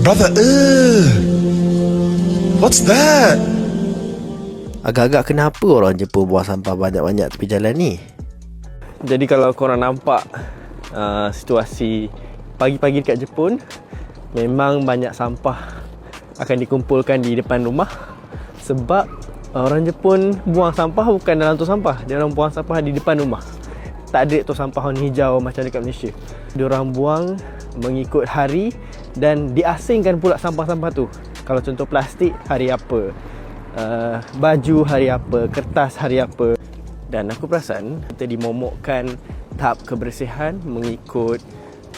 Brother, what's that? Agak-agak kenapa orang Jepun buang sampah banyak-banyak tepi jalan ni? Jadi kalau korang nampak situasi pagi-pagi dekat Jepun, memang banyak sampah akan dikumpulkan di depan rumah. Sebab orang Jepun buang sampah bukan dalam tong sampah, dia orang buang sampah di depan rumah. Tak ada tong sampah warna hijau macam dekat Malaysia. Dia orang buang mengikut hari dan diasingkan pula sampah-sampah tu. Kalau contoh plastik, hari apa, baju hari apa, kertas hari apa. Dan aku perasan kita dimomokkan tahap kebersihan mengikut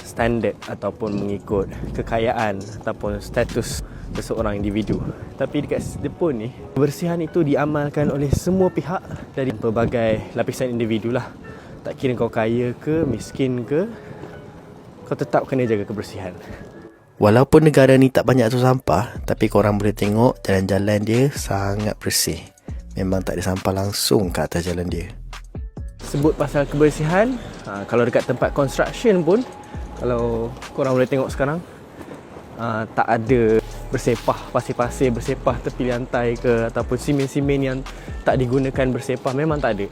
standard ataupun mengikut kekayaan ataupun status seseorang individu. Tapi dekat Jepun ni, kebersihan itu diamalkan oleh semua pihak dari pelbagai lapisan individu lah. Tak kira kau kaya ke, miskin ke, kau tetap kena jaga kebersihan. Walaupun negara ni tak banyak tong sampah, tapi korang boleh tengok jalan-jalan dia sangat bersih. Memang tak ada sampah langsung ke atas jalan dia. Sebut pasal kebersihan, kalau dekat tempat construction pun, kalau korang boleh tengok sekarang, tak ada bersepah, pasir-pasir bersepah tepi lantai ke, ataupun simen-simen yang tak digunakan bersepah, memang tak ada.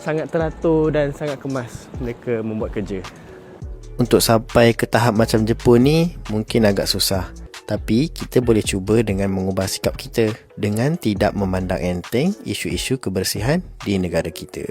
Sangat teratur dan sangat kemas mereka membuat kerja. Untuk sampai ke tahap macam Jepun ni mungkin agak susah. Tapi kita boleh cuba dengan mengubah sikap kita dengan tidak memandang enteng isu-isu kebersihan di negara kita.